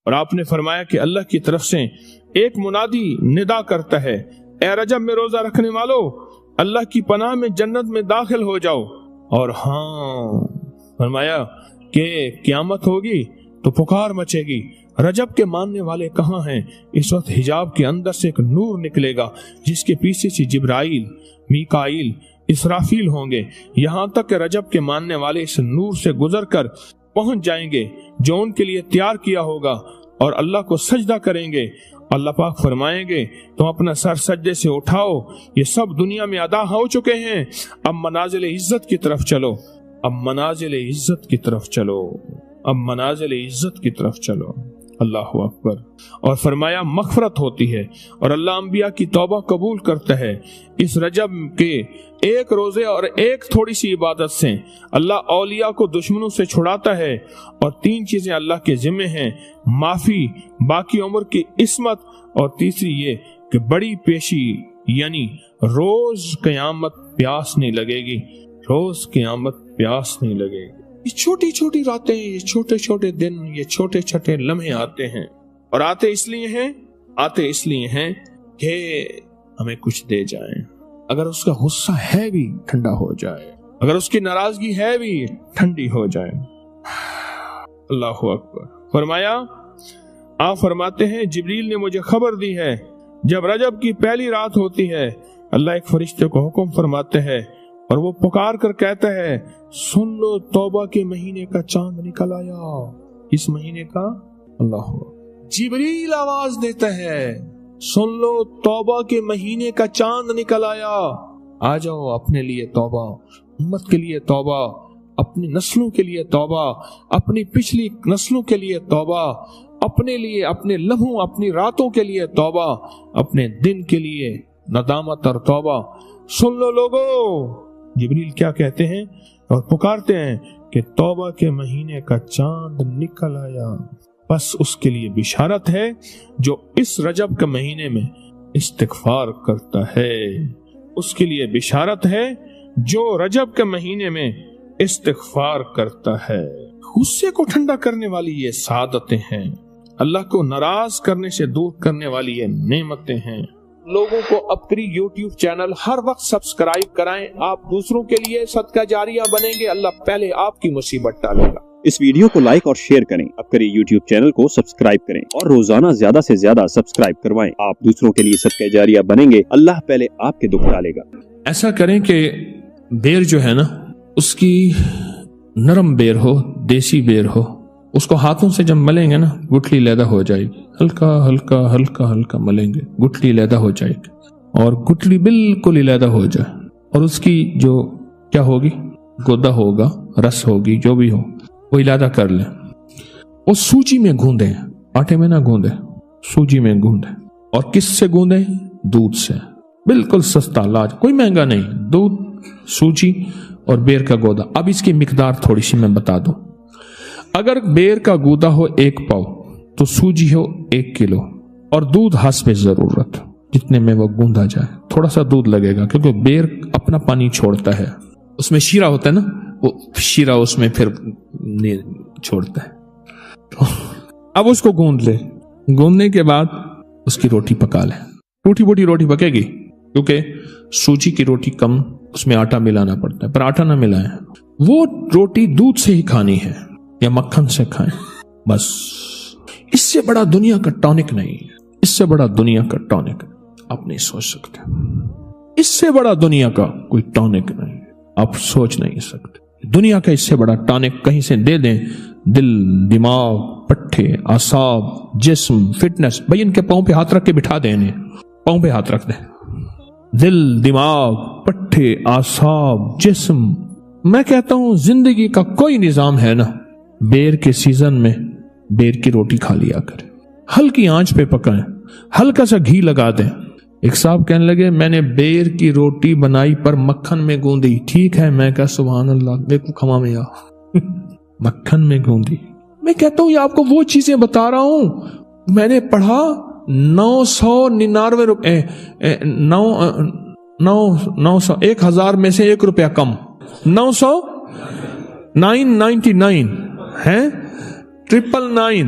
اور آپ نے فرمایا کہ اللہ کی طرف سے ایک منادی ندا کرتا ہے، اے رجب میں روزہ رکھنے والو، اللہ کی پناہ میں جنت میں داخل ہو جاؤ۔ اور ہاں فرمایا کہ قیامت ہوگی تو پکار مچے گی، رجب کے ماننے والے کہاں ہیں؟ اس وقت حجاب کے اندر سے ایک نور نکلے گا جس کے پیچھے سے جبرائیل، میکائیل، اسرافیل ہوں گے، یہاں تک کہ رجب کے ماننے والے اس نور سے گزر کر پہنچ جائیں گے جو ان کے لیے تیار کیا ہوگا، اور اللہ کو سجدہ کریں گے۔ اللہ پاک فرمائیں گے تم اپنا سر سجدے سے اٹھاؤ، یہ سب دنیا میں ادا ہو چکے ہیں، اب منازل عزت کی طرف چلو، اب منازل عزت کی طرف چلو، اب منازل عزت کی طرف چلو۔ اللہ اکبر۔ اور فرمایا مغفرت ہوتی ہے اور اللہ انبیاء کی توبہ قبول کرتا ہے۔ اس رجب کے ایک روزے اور ایک تھوڑی سی عبادت سے اللہ اولیاء کو دشمنوں سے چھڑاتا ہے، اور 3 چیزیں اللہ کے ذمہ ہیں، معافی، باقی عمر کی عصمت، اور تیسری یہ کہ بڑی پیشی، یعنی روز قیامت پیاس نہیں لگے گی، روز قیامت پیاس نہیں لگے گی۔ یہ چھوٹی چھوٹی راتیں، یہ چھوٹے چھوٹے دن، یہ چھوٹے چھوٹے لمحے آتے ہیں، اور آتے اس لیے ہیں کہ ہمیں کچھ دے جائیں۔ اگر اس کا غصہ ہے بھی ٹھنڈا ہو جائے، اگر اس کی ناراضگی ہے بھی ٹھنڈی ہو جائے۔ اللہ اکبر۔ فرمایا، آپ فرماتے ہیں جبریل نے مجھے خبر دی ہے جب رجب کی پہلی رات ہوتی ہے اللہ ایک فرشتے کو حکم فرماتے ہیں اور وہ پکار کر کہتا ہے سن لو توبہ کے مہینے کا چاند نکل آیا۔ اس مہینے کا اللہ جبریل آواز دیتا ہے سن لو توبہ کے مہینے کا چاند نکل آیا، آ جاؤ اپنے لیے توبہ، امت کے لیے توبہ، اپنی نسلوں کے لیے توبہ، اپنی پچھلی نسلوں کے لیے توبہ، اپنے لیے، اپنے لمحوں، اپنی راتوں کے لیے توبہ، اپنے دن کے لیے ندامت اور توبہ۔ سن لو لوگو، جبریل کیا کہتے ہیں اور پکارتے ہیں کہ توبہ کے مہینے کا چاند نکل آیا۔ بس اس کے لیے بشارت ہے جو اس رجب کے مہینے میں استغفار کرتا ہے، اس کے لیے بشارت ہے جو رجب کے مہینے میں استغفار کرتا ہے۔ غصے کو ٹھنڈا کرنے والی یہ سعادتیں ہیں، اللہ کو ناراض کرنے سے دور کرنے والی یہ نعمتیں ہیں۔ لوگوں کو اپنی یوٹیوب چینل ہر وقت سبسکرائب کرائیں، آپ دوسروں کے لیے صدقہ جاریہ بنیں گے، اللہ پہلے آپ کی مصیبت ٹالے گا۔ اس ویڈیو کو لائک اور شیئر کریں، اپنے یوٹیوب چینل کو سبسکرائب کریں اور روزانہ زیادہ سے زیادہ سبسکرائب کروائیں، آپ دوسروں کے لیے صدقہ جاریہ بنیں گے، اللہ پہلے آپ کے دکھ ٹالے گا۔ ایسا کریں کہ بیر جو ہے نا اس کی نرم بیر ہو، دیسی بیر ہو، اس کو ہاتھوں سے جب ملیں گے نا گٹھلی لیدہ ہو جائے گی، ہلکا ہلکا ہلکا ہلکا ملیں گے گٹھلی لیدہ ہو جائے گی، اور گٹھلی بالکل علیحدہ ہو جائے، اور اس کی جو کیا ہوگی، گودا ہوگا، رس ہوگی، جو بھی ہو وہ علیحدہ کر لیں۔ وہ سوجی میں گوندیں، آٹے میں نہ گوندیں، سوجی میں گوندیں، اور کس سے گوندیں؟ دودھ سے، بالکل سستا علاج، کوئی مہنگا نہیں، دودھ، سوجی اور بیر کا گودا۔ اب اس کی مقدار تھوڑی سی میں بتا دوں، اگر بیر کا گودا ہو 1 پاؤ تو سوجی ہو 1 کلو، اور دودھ حسب ضرورت جتنے میں وہ گوندا جائے، تھوڑا سا دودھ لگے گا کیونکہ بیر اپنا پانی چھوڑتا ہے، اس میں شیرہ ہوتا ہے نا، وہ شیرہ اس میں پھر چھوڑتا ہے۔ اب اس کو گوند لے، گوندنے کے بعد اس کی روٹی پکا لے، ٹوٹی بوٹی روٹی پکے گی کیونکہ سوجی کی روٹی کم، اس میں آٹا ملانا پڑتا ہے، پر آٹا نہ ملائیں، وہ روٹی دودھ سے ہی کھانی ہے یا مکھن سے کھائیں، بس۔ اس سے بڑا دنیا کا ٹونک نہیں ہے، اس سے بڑا دنیا کا ٹونک آپ نہیں سوچ سکتے، اس سے بڑا دنیا کا کوئی ٹونک نہیں، آپ سوچ نہیں سکتے۔ دنیا کا اس سے بڑا ٹونک کہیں سے دے دیں، دل، دماغ، پٹھے، اعصاب، جسم، فٹنس، بھائی ان کے پاؤں پہ ہاتھ رکھ کے بٹھا دیں، انہیں پاؤں پہ ہاتھ رکھ دیں، دل، دماغ، پٹھے، اعصاب، جسم۔ میں کہتا ہوں زندگی کا کوئی نظام ہے نا، بیر کے سیزن میں بیر کی روٹی کھا لیا کریں، ہلکی آنچ پہ پکائیں، ہلکا سا گھی لگا دیں۔ ایک صاحب کہنے لگے میں نے بیر کی روٹی بنائی پر مکھن میں گوندی، ٹھیک ہے، میں کہا سبحان اللہ، دیکھو کھما میں مکھن میں گوندی۔ میں کہتا ہوں یہ آپ کو وہ چیزیں بتا رہا ہوں، میں نے پڑھا 999 روپے، 900 1000 میں سے 1 روپیہ کم، 999 ہے، 999